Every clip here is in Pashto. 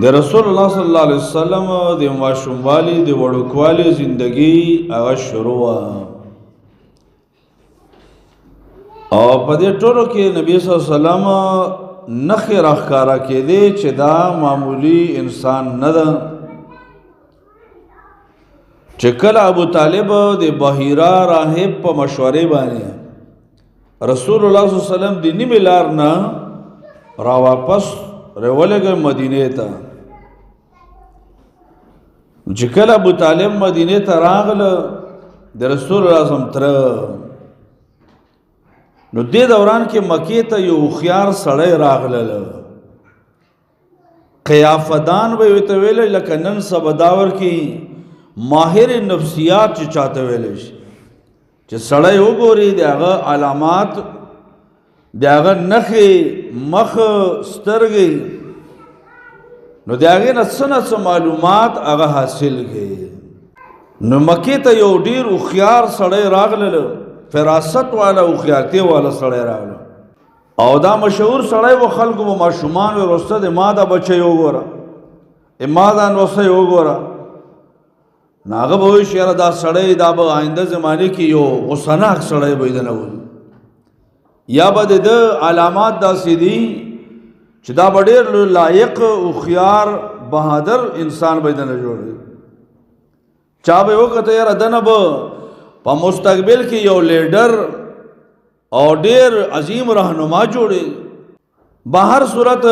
د رسول الله صلی الله علیه وسلم د ماشوموالي د وړوکوالي زندگی هغه شروع او په دې ټولو کې نبی صلی الله علیه وسلم نخې راښکاره کېدې چې دا معمولی انسان نه ده چې کله ابو طالب د بحیرا راهب په مشورې باندې رسول الله صلی الله علیه وسلم د نیمې لار نه را واپس راولګ مدینه ته چې کله ابو طالب مدینه ته راغله د رسول الله صلی الله علیه وسلم تر نو دې دوران کې مکې ته یو خيار سړی راغله قیافدان به وته ویل لکه نن سبداور کې ماهر نفسیات چې چاته ویل شي چې سړی وګوري دغه علامات دغه نخې مخ سترګې نو دغه نڅ معلومات هغه حاصل کړي نو مکې ته یو ډیر خيار سړی راغله فراست والا او خیارتی والا سړی راغله او دا مشهور سړی و خلکو و ماشومان و رسته د ما دا بچی وګوره ما دا نوسه وګوره ناغه به شهر دا سړی دا به آینده زمانه کې یو غسناک سړی به نه و یا به د علامات دا سیدی چې دا ډېر لایق او خيار بهادر انسان به نه جوړ چا به وکړه یاره دنه به په مستقبل کې یو لیډر او ډیر عظیم رهنما جوړي بهر صورت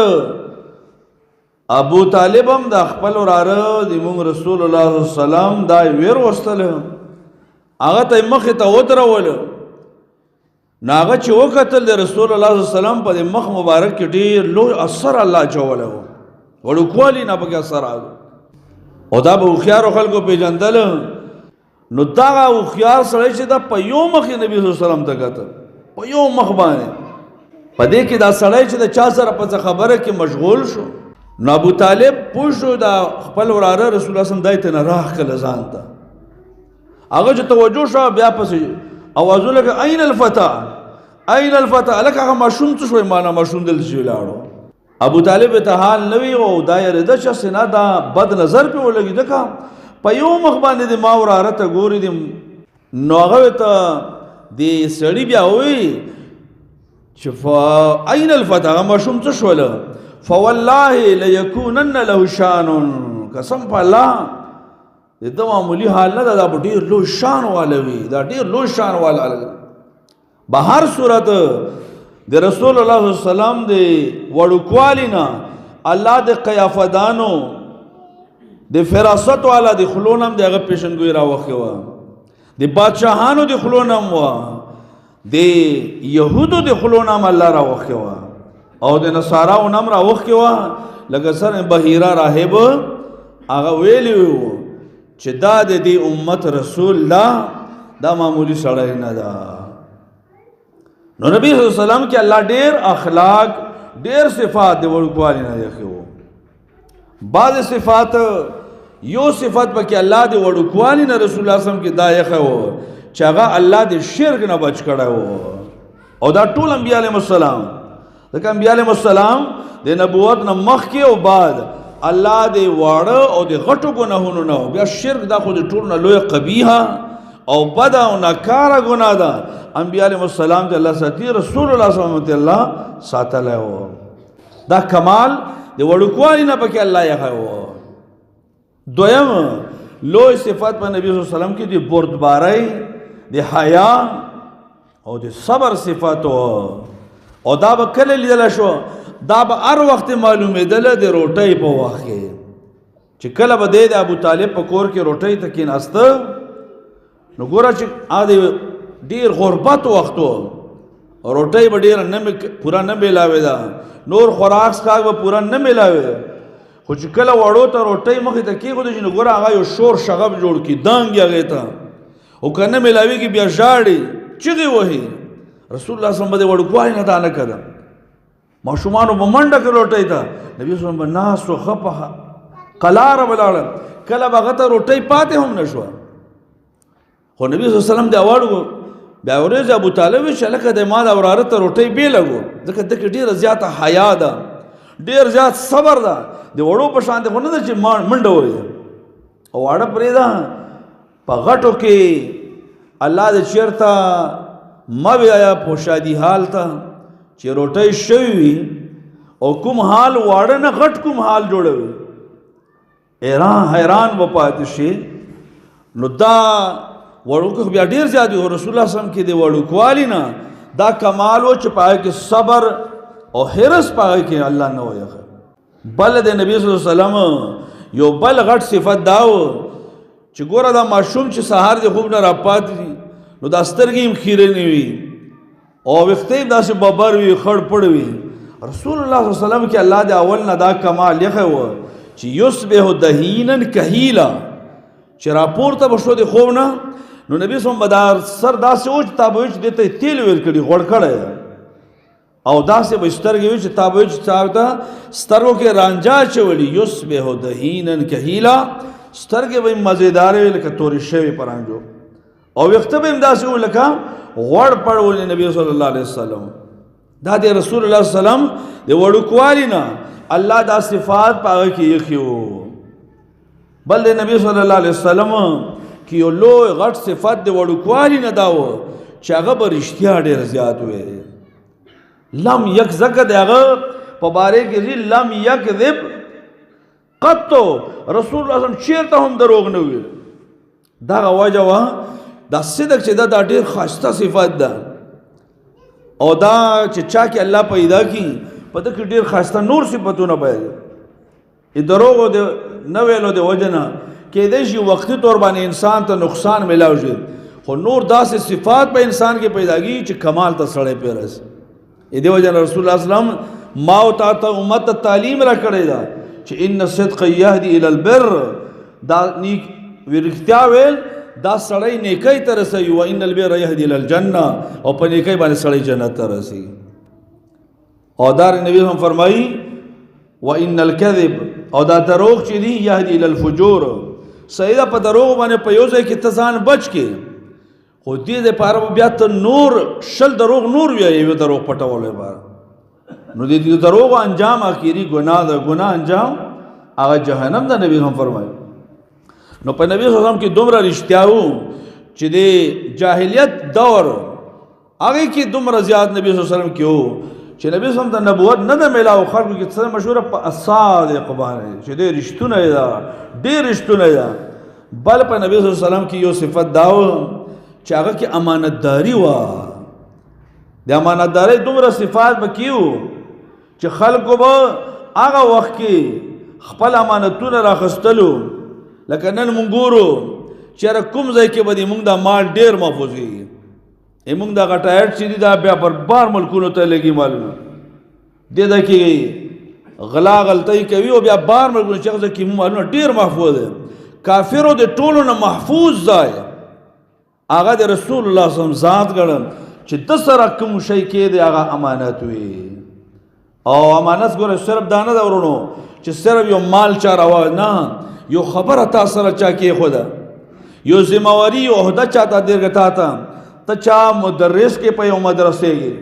ابو طالب هم د خپل وراره د موږ رسول الله صلی الله علیه وسلم دا ویر وستل هغه ته مخ ته ودرول ناغه چې وکتل د رسول الله صلی الله علیه وسلم په مخ مبارک کې ډیر لوی اثر الله جوړه وړوکوالی نه پکې اثر او دا به خيار خلکو پیژندل نو دا او خيار سره چې دا په یو مخ نبی صلی الله علیه وسلم ته کتل په یو مخ باندې په دې کې دا سړی چې د چا سره په خبره کې مشغول شو نو ابو طالب پوښو دا خپل وراره رسول الله صلی الله علیه وسلم دایته نه راخ کله ځان ته هغه چې توجه شو بیا پسې اوازونه کې اين الفتى اين الفتى لکه هغه ماشوم څه شوی معنا ماشوم دل شي لاړو ابو طالب ته حال نوی او دایره د شخص نه دا بد نظر په ولګي دکا په یو مخ باندې د ما وراره ته ګوري د نوغه ته د سړی بیا وی چې اين الفتى هغه ماشوم څه شول فوالله ليكونن له شان قسم په الله د معمولی حال نه دا ډیر لو شان والوي دا ډیر لو شان والا بهر صورت د رسول الله صلی الله علیه وسلم د وړوکوالینا الله د قیافدانو د فراست والا د خلونم دغه پیشنګوي راوخه و د بادشاہانو د خلونم و د يهودو د خلونم الله راوخه و او د نصاراو نم راوخه و لکه سره بحیرا راهب هغه ویلیو چې دا د دې امت رسول الله دا معمولی سړی نه ده نو نبی صلی الله علیه وسلم کې الله ډیر اخلاق ډیر صفات د وړوکوالي نه یخو بعض صفات یو صفات پکې الله د وړوکوالي نه رسول الله صلی الله علیه وسلم کې دا یخو چې هغه الله د شرک نه بچ کړو او دا ټول انبیاء علیهم السلام ځکه انبیاء علیهم السلام د نبوت نه مخکې او بعد الله د واړه او د غټو ګناهونو نه بیا شرک دا خو د ټول نه لوی قبیحه او بد او ناکاره ګناه ده انبیاء علیهم السلام ته الله ساتي رسول الله صلی الله علیه وسلم ته الله ساتله و دا کمال د وړوکوالي نه پکې الله یې خو دویم لوی صفات په نبی صلی الله علیه وسلم کې د بردباری د حیا او د صبر صفات او دا به کله لیدل شو دا به هر وخت معلومه دله د روټۍ په وخت کې چې کله به د ابو طالب په کور کې روټۍ ته کېناسته نو ګوره چې ډیر غربت وختو روټۍ به ډیر نه پورا نه ملاوي دا نور خوراک څخه به پورا نه ملاوي خو چې کله وړو ته روټۍ مخې ته کېږي چې نو ګوره هغه یو شور شغب جوړ کی دانګ هغه ته او کنه ملاوي کې بیا ژاړي چغې وهي رسول الله صلی الله علیه وسلم وړوکوالي نه دا نه کړه ماشومان په منډه کې روټۍ ته نبی صلی الله علیه وسلم ناس او خپه قلار بلاړ کله هغه ته روټۍ پاتې هم نشو خو نبی صلی الله علیه وسلم دا واړو بیا ورځ ابو طالب چې لکه د ما د وراره ته روټۍ به لګو ځکه د ډیره زیاته حیا ده ډیر زیات صبر ده د وړو په شان دی خو نه ده چې منډه ووهي او واړه پرېږده په غټو کې الله دې چېرته مه بیایه په شادي حال ته چې روټۍ شوي وي او کوم حال واړه نه غټ کوم حال جوړوي حیران به پاتې شي نو دا وړوکه بیا ډېر زیات وي رسول الله صلی الله علیه وسلم کې د وړوکوالي نه دا کمال و چې په هغې کې صبر او حرص په هغې کې الله نه ویښه بل د نبي صلی الله علیه وسلم یو بل غټ صفت دا و چې ګوره دا ماشوم چې سهار د خوب نه راپاتې دي نو دا سترګې هم خیرنې وي او ویښته یې داسې ببر وي خړ پړ وي رسول الله صلی الله علیه وسلم کې الله د اول نه دا کمال یخی و چې یصبح دهینا کهیلا چې راپورته به شو د خوب نه نو نبی صلی الله علیه وسلم سر داسې و چې تا به وي چې دې ته تیل ویل کړي غوړ کړی او داسې به سترګې وي چې تا به وي چې تا ته سترګو کې رانجا اچولي یصبح دهینا کهیلا سترګې به یې مزېدارې وي لکه تورې شوې په رانجو او ویښته به یې داسې و لکه غوړ پړ ولي نبی صلی الله علیه وسلم دا د رسول الله صلی الله علیه وسلم د وړوکوالي نه الله دا صفات په هغه کې ایښي وو بل د نبی صلی الله علیه وسلم کې یو لوی غټ صفت د وړوکوالي نه دا و چې هغه به رښتیا ډېر زیات وی لم یک ځکه د هغه په باره کې لم یکذب قطو رسول الله صلی الله علیه وسلم چېرته هم دروغ نه ویل دغه وجه وه دا صدق چې دا ډېر ښایسته صفت ده او دا چې چا کې الله پیدا کړي په ده کې ډېر ښایسته نور صفتونه پیدا دروغو د نه ویلو د وجه نه کېدای شي وقتي طور باندې انسان ته نقصان ملاو شي خو نور داسې صفات په انسان کې پیدا کېږي چې کمال ته سړی پرې رسي دې وجه نه رسول الله صلی الله علیه وسلم ما او تا ته امت ته تعلیم را کړې ده چې ان الصدق یهدي الی البر دا نیک رښتیا ویل دا سړی نیکی ته رسوي و ان البر یهدي الی الجنه او په نیکی باندې سړی جنت ته رسي او دا نبی هم فرمایي و ان الكذب او دا دروغ چې دی یهدي الی الفجور سیدا په دروغ باندې په یو ځای کې ته ځان بچ کې خو دې دپاره بیا ته نور شل دروغ نور وایې یو دروغ پټولو لپاره نو دې دروغ انجام اخیری ګناه ده ګناه انجام هغه جهنم ده نبی هم فرمایي نو په نبی صلی الله علیه وسلم کې دومره رښتیا وو چې د جاهلیت دور هغې کې دومره زیات نبی صلی الله علیه وسلم کې وو چې نبی صلی الله علیه وسلم ته نبوت نه ده میلاو خلکو کې څه مشهوره په الصادق باندې چې ډېر رښتونی ده ډېر رښتونی ده بل په نبی صلی الله علیه وسلم کې یو صفت دا و چې هغه کې امانتداري وه د امانتدارۍ دومره صفات به کې وو چې خلکو به هغه وخت کې خپل امانتونه راخیستلو لکه نن مونږ ګورو چېرې کوم ځای کې به دې مونږ دا مال ډېر محفوظ وي مونږ دغه ټایټ چې دي دا بیا پر بار ملکونو ته لګي مالونه دې ده کې غلا غلطۍ کوي او بیا بار ملکونو چې هغه کې مالونه ډېر محفوظ دي کافرو د ټولو نه محفوظ ځای هغه د رسول الله صلی الله علیه وسلم ذات ګڼم چې د سره کوم شی کې دی هغه امانت وي او امانت ګوره صرف دا نه ده ورونو چې صرف یو مال چا راوړ نه یو خبره تا سره چا کېښوده یو ذمهواري یو عهده چا ته درګه تا ته ته چا مدرس کې په یو مدرسې کې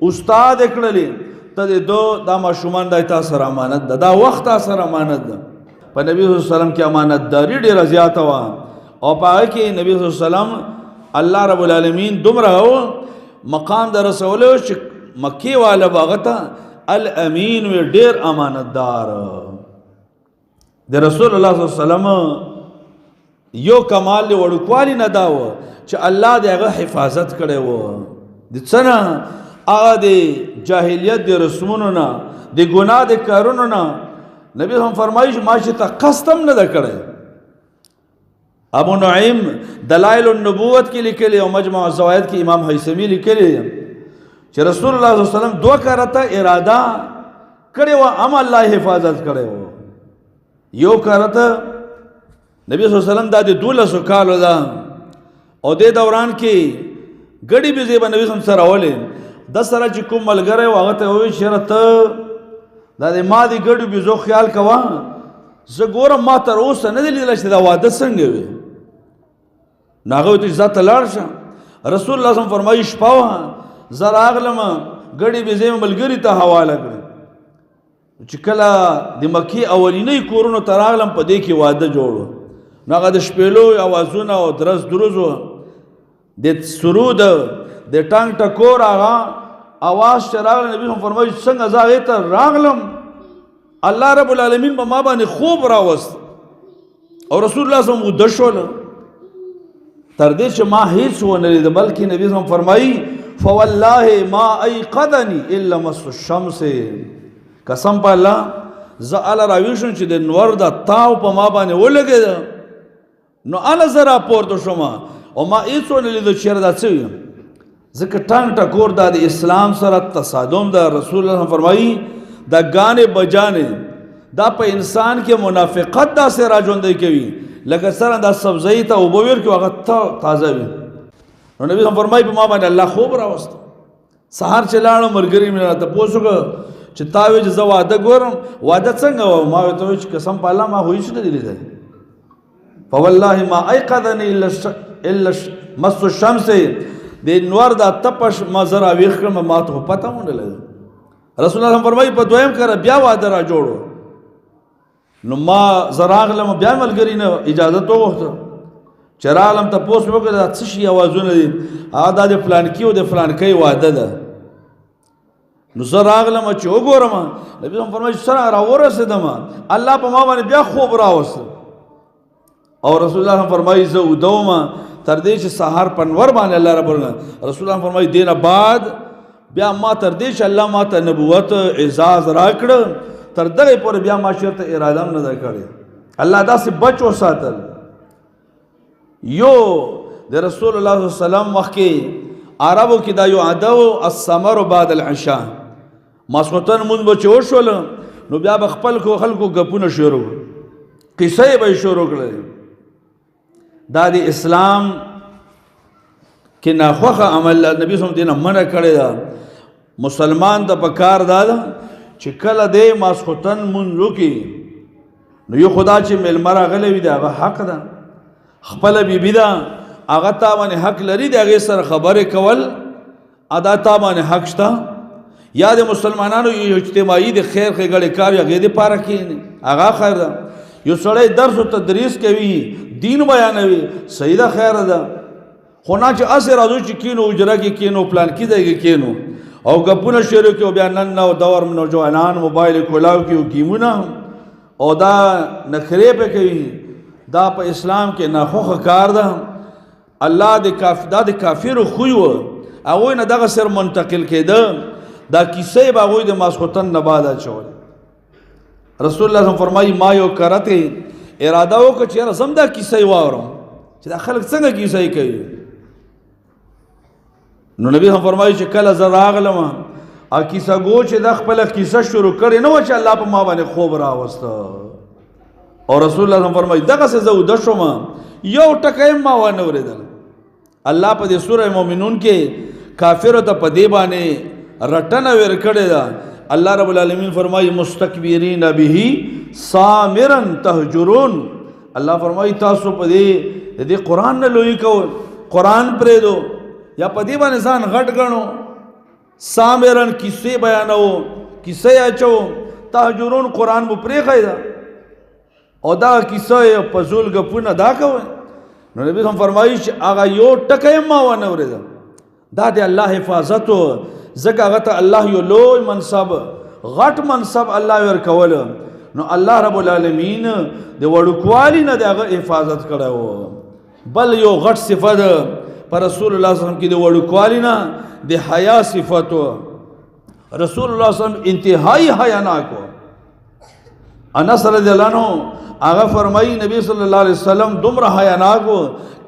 استاد یې کړلې ته د دو دا ماشومان دا تا سره امانت ده دا وخت تا سره امانت ده په نبي صلی الله علیه وسلم کې امانتداري ډېره زیاته وه او په هغه کې نبي صلی الله علیه وسلم الله رب العالمین دومره مقام در رسولو چې مکې والا به هغه ته الامین وی ډېر امانتدار د رسول الله صلی الله علیه وسلم یو کمال د وړوکوالي نه دا و چې الله د هغه حفاظت کړی و د څه نه هغه د جاهلیت د رسمونو نه د ګناه د کارونو نه نبی هم فرمایي چې ما چې ته قصد هم نه ده کړی ابو نعیم دلائل النبوت کې لیکلی او مجمع الزوائد کې امام حیثمی لیکلی چې رسول الله صلی الله علیه وسلم دوه کارته اراده کړې وه هم الله حفاظت کړی و یو کارته نبی صلی الله علیه وسلم دا د 12 کالو ده او دې دوران کې ګډې بېزې به نبي صلی الله علیه وسلم سره ولې د سره چې کوم ملګری و هغه ته وویل چېرې ته دا د ما د ګډو بېزو خیال کوه زه ګورم ما تر اوسه نه دی لیدلی چې دا واده څنګه وي نو هغه ویل چې ځه ته لاړ شه رسول الله صلی الله علیه وسلم فرمایي شپه وه زه راغلم ګډې بېزې مې ملګري ته حواله کړې چې کله د مکی اولینی کورونو ته راغلم په دې کې واده جوړو نو هغه د شپېلو اوازونه او درز دروزو د سرود د ټانګ ټکور هغه اواز چې راغله نبي هم فرمایي څنګه زه هغې ته راغلم الله رب العالمین په ما باندې خوب راوست او رسول الله صلی الله علیه وسلم وده شول تر دې چې ما هیڅ ونه لید بلکې نبی صلی الله علیه وسلم فرمایي فوالله ما ایقظني الا مس الشمس قسم په الله زه اله راویښ چې د نور د تاو په ما باندې ولګېد نو اله زه راپورته شوم او ما هیڅ ونه لید چېرې دا څه وي ځکه ټانګ ټکور دا د اسلام سره تصادم د رسول الله فرمایي دا ګانې بجانې دا په انسان کې منافقت داسې راژوندی کوي لکه سره دا سبزۍ ته اوبه ورکړي هغه تازه وي نو نبي هم فرمایي په ما باندې الله خوب راوست سهار چې لاړم ملګري مې راته پوښ وکړه چې تا وایې چې زه واده ګورم واده څنګه و ما ورته وویل چې قسم په الله ما خو هېڅ نه دي لیدلی فوالله ما ایقظني الا مس الشمس د نور دا تپش ما زه راویښ کړم ما ته خو پته ونه لګه رسول الله فرمایي په دویم کره بیا واده را جوړو نو ما زه راغلم بیا ملګري نه اجازت وغوښته چې راغلم تپوس مې وکړه دا څه شي اوازونه دي هغه دا د فلانکي او د فلانکۍ واده ده نو زه راغلم چې وګورم نبي هم فرمایي سره راورسېدم الله په ما باندې بیا خوب راوسته او رسول الله فرمایي زه اوده وم تر دې چې سهار په نور باندې الله رب رسول الله فرمایي دینه بعد بیا ما تر دې چې الله ما ته نبوت اعزاز راکړ تر دغه پورې بیا ما چېرته اراده هم نه ده کړې الله داسې بچ وساتل یو د رسول الله صلی الله علیه وسلم مخکې عربو کې دا یو عاده و الثمر بعد العشاء ماسخوتن مونځ به چې وشول نو بیا به خپل خلکو ګپونه شروع قصې به یې شروع کړلې دا د اسلام کې ناخوښه عمل نبي صلی الله علیه وسلم دې نه منع کړې ده مسلمان ته پکار دا ده چې کله دی ماسخوتن مونځ وکړي نو یو خدا چې میلمه راغلی وي د هغه حق ده خپله بیبي ده هغه تا باندې حق لري د هغې سره خبرې کول ادا تا باندې حق شته یا د مسلمانانو یو اجتماعي د خیر ښېګړې کار هغې دپاره کښېني هغه خیر ده یو سړی درس و تدریس کوي دین بیانوي صحیح ده خیر ده خو نه چې هسې راځو چې کینو اجره کې کینو پلانکي ځای کې کینو او ګپونه شروع کړي او بیا نن نو دور نوجوانان موبایل کولاو کې او گیمونه او دا نخرې پې کوي دا په اسلام کې ناخوښه کار ده الله دا د کافرو خوی و هغوی نه دغه سر منتقل کېده دا کیسې به هغوی د ماسخوتن نه بعد اچول رسول الله فرمایي ما یو کرته اراده وکړه چې یاره زم دا کیسې واورم چې دا خلک څنګه کیسې کوي نو نبی هم فرمایي چې کله زه راغلم او کیسه گو چې دا خپله کیسه شروع کړې نه وه چې الله په ما باندې خوب راوسته او رسول الله هم فرمایي دغسې زه اوده شوم یو ټکی ما ونه اورېدل الله په دې سوره مؤمنون کې کافرو ته په دې باندې رټنه ور کړې ده الله رب العالمین فرمایي مستکبرین به سامرا تهجرون الله فرمایي تاسو په دې قرآن نه لوی کول قرآن پرېږدو یا په دې باندې ځان غټ ګڼو سامرن کیسې بیانو کیسې اچو تهجرون قرآن مو پرېښی ده او دا کیسه فضول ګپونه دا کوئ نو نبی هم فرمایي چې هغه یو ټکی ما ونه اورېده دا د الله حفاظت و ځکه هغه ته الله یو لوی منصب غټ منصب الله ورکول نو الله رب العالمین د وړوکوالي نه د هغه حفاظت کړی و بل یو غټ صفت په رسول الله صلی الله علیه وسلم کې د وړوکوالي نه د حیا صفت و رسول الله صلی الله علیه وسلم انتهایی حیاناک و انس رضی الله عنه هغه فرمایي نبی صلی الله علیه وسلم دومره حیاناک و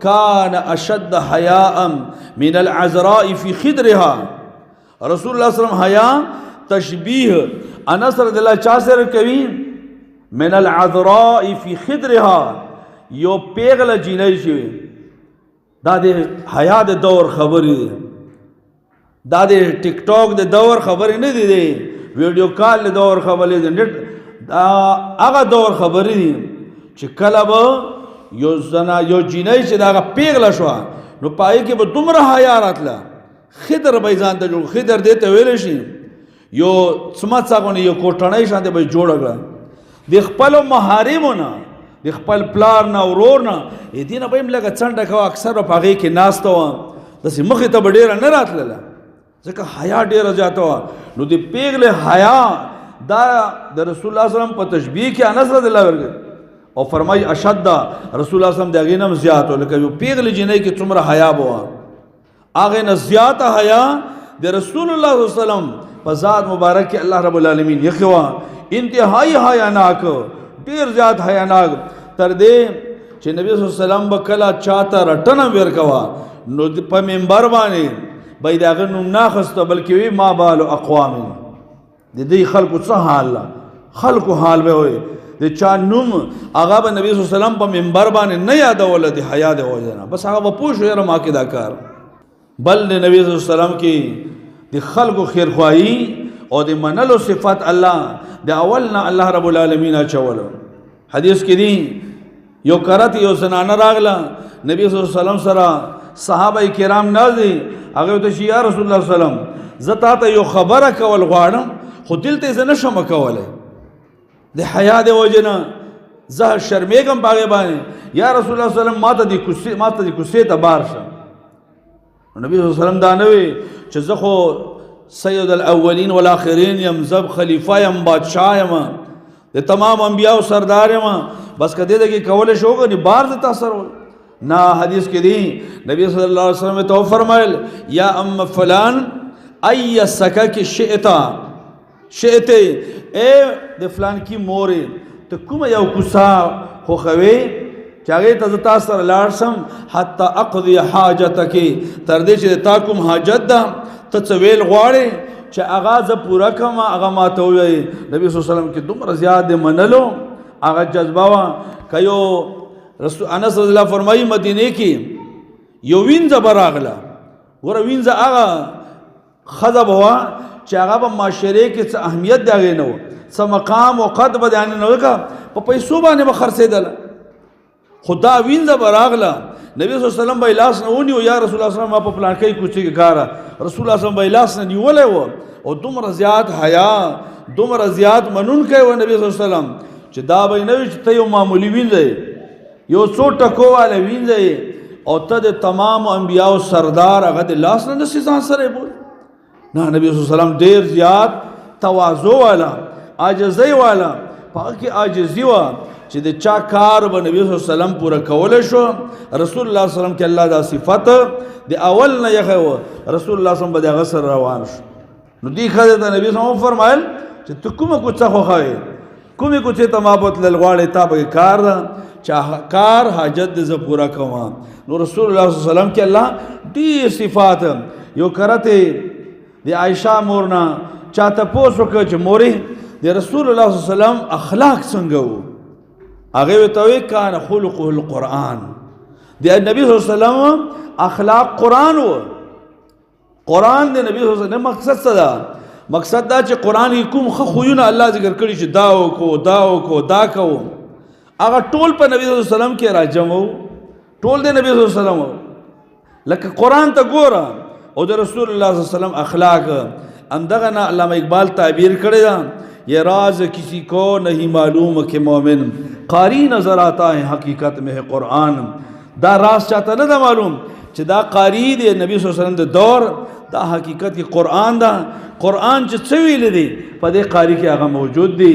کان اشد حیاء من العذراء فی خدرها رسول الله صلی الله علیه وسلم حیا تشبیه انس رضی الله چا سره کوي من العذراء فی خدرها یو پیغله جینۍ شوي دا د حیا د دور خبرې دي دا د ټیک ټاک د دور خبرې نه دي دی ویډیو کال د دور خبرې دي نت دا هغه دور خبرې دي چې کله به یو جینۍ چې دا هغه پیغله شوه نو په هغې کې به دومره حیا راتله خضر به یې ځان ته جوړ خضر دې ته ویلی شي یو څمڅه غونې یو کوټنۍ شانته به جوړه کړه د خپلو محارمو نه د خپل پلار نه ورور نه دې نه به یې لږه څنډه کوه اکثر په هغې کې ناسته وه داسې مخې ته به ډېره نه راتلله ځکه حیا ډېره زیاته وه نو د پیغلې حیا دا د رسول الله وسلم په تشبیه کې انس رضی الله ورکړي او فرمایي اشد رسول الله وسلم د هغې نه هم زیات و لکه یو پیغلې جنۍ کې څومره حیا به وه هغې نه زیاته حیا د رسول الله وسلم په ذات مبارک کې الله رب العالمین یخې وه انتهایی حیاناک ډېر زیات حیاناک تر دې چې نبی صلی الله علیه وسلم به کله چاته رټنه ورکوه نو په منبر باندې به یې د هغه نوم نه اخسته بلکې وی ما بالو اقوام د دې خلکو څه حال خلکو حال به وي د چا نوم هغه به نبی صلی الله علیه وسلم په منبر باندې نه یادوله د حیا د وجه نه بس هغه به پوه شو یاره ما کې دا کار بل د نبی صلی الله علیه وسلم کې د خلکو خیرخواهي او د منلو صفات الله د اول نه الله رب العالمین اچولو حدیث کې دی یو کرت یو زنانه راغله نبی صلی الله علیه وسلم سره صحابه کرام نازي هغه ته یا رسول الله صلی الله علیه وسلم زه تا ته یو خبره کول غواړم خو دلته زه نشم کولی د حیا د وجې نه زه شرمېږم په هغې باندې یا رسول الله صلی الله علیه وسلم ما ته د کوڅې ته بار شه نبی صلی الله علیه وسلم دا نه وی چې زه خو سید الاولین والآخرین یم زه خلیفه یم بادشاه یم د تمام انبیاء و سردار یم بس که دې دې کې کولی شو که بار د تا سره نه حدیث کې دی نبی صلی الله علیه وسلم ته فرمایل یا ام فلان ای سکک شئت اے د فلان کی مورې ته کومه یو کوڅه خوښوې چې هغې ته زه تا سره لاړ شم حتی اقضي حاجتک تر دې چې تا کوم حاجت ده ته څه ویل غواړې چې هغه زه پوره کړم هغه ما ته ووایي نبي صلی الله علیه وسلم کې دومره زیات د منلو هغه جذبه وه که یو انس رضی الله فرمایي مدینې کې یو وینځه به راغله ګوره وینځه هغه ښځه به وه چې هغه به معاشرې کې څه اهمیت د هغې نه و څه مقام و قد به د هغې نه وکړه په پیسو باندې به خرڅېدله خو دا وینځه به راغله نبی صلی الله علیه وسلم به یې لاس نه ونیو یا رسول الله صلی الله علیه وسلم ما په پلانکۍ کوڅې کې کاره رسول الله صلی الله علیه وسلم به یې لاس نه نیولی و او دومره زیات حیا دومره زیات منونکی و نبی صلی الله علیه وسلم چې دا به یې نه وي چې ته یو معمولي وینځه یو څو ټکو والی وینځه او ته د تمامو انبیاو سردار هغه د لاس نه نسې ځان سره یې بول نه نبی صلی الله علیه وسلم ډېر زیات تواضع والا عاجزۍ والا په هغه کې عاجزي وه چې د چا کار به نبی صلی الله علیه وسلم پوره کولی شو رسول الله صلی الله علیه وسلم کې الله دا صفت د اول نه یخی و رسول الله صلی الله علیه وسلم به د هغه سره روان شو نو دې ښځې ته نبي صلی الله علیه وسلم وفرمایل چې ته کومه کوڅه خوښوې کومې کوڅې ته ما بوتلل غواړې تا پکې کار ده چې کار حاجت دې زه پوره کوم نو رسول الله صلی الله علیه وسلم کې الله ډېر صفات یو کرته د عایشه مور نه چا تپوس وکړه چې مورې د رسول الله صلی الله علیه وسلم اخلاق څنګه وو هغې ورته وایي کان خلقه القرآن د نبي صلی الله علیه وسلم اخلاق قرآن و قرآن د نبي صلی الله علیه وسلم مقصد څه ده مقصد دا چې قرآن کې کوم ښه خویونه الله ذکر کړي چې دا وکړو دا وکړو دا کوو هغه ټول په نبي صلی الله علیه وسلم کې راجمع وو ټول د نبي صلی الله علیه وسلم لکه قرآن ته ګوره او د رسول الله صلی الله علیه وسلم اخلاق همدغه نه علامه اقبال تعبیر کړی ده یہ راز کسی کو نہیں معلوم کہ مومن قاری نظر آتا ہے حقیقت میں ہے قرآن دا راز چاہتا نه دا معلوم چې دا قاری دی نبی صلی الله علیه وسلم د دور دا حقیقت کې قرآن دا قرآن چې څه ویلی دی په دې قاری کې هغه موجود دی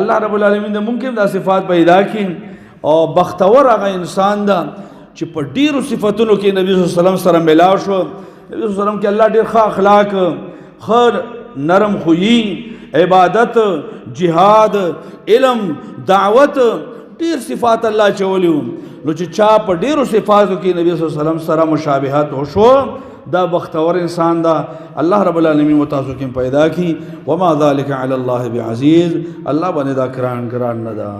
الله رب العالمین د ممکن دا صفات پیدا کړي او بختور هغه انسان دا چې په ډیرو صفتونو کې نبی صلی الله علیه وسلم سره ملاو شو نبی صلی الله علیه وسلم کې الله ډیر ښه اخلاق ښه نرم خویي عبادت جهاد علم دعوت ډیر صفات الله چولیو نو چې چا په ډیرو صفاتو کې نبی صلی الله علیه وسلم سره مشابهت وشو دا بختور انسان دا الله رب العالمین متاسو کې پیدا کی وما ذلك علی الله بعزیز الله باندې دا ګران نه دا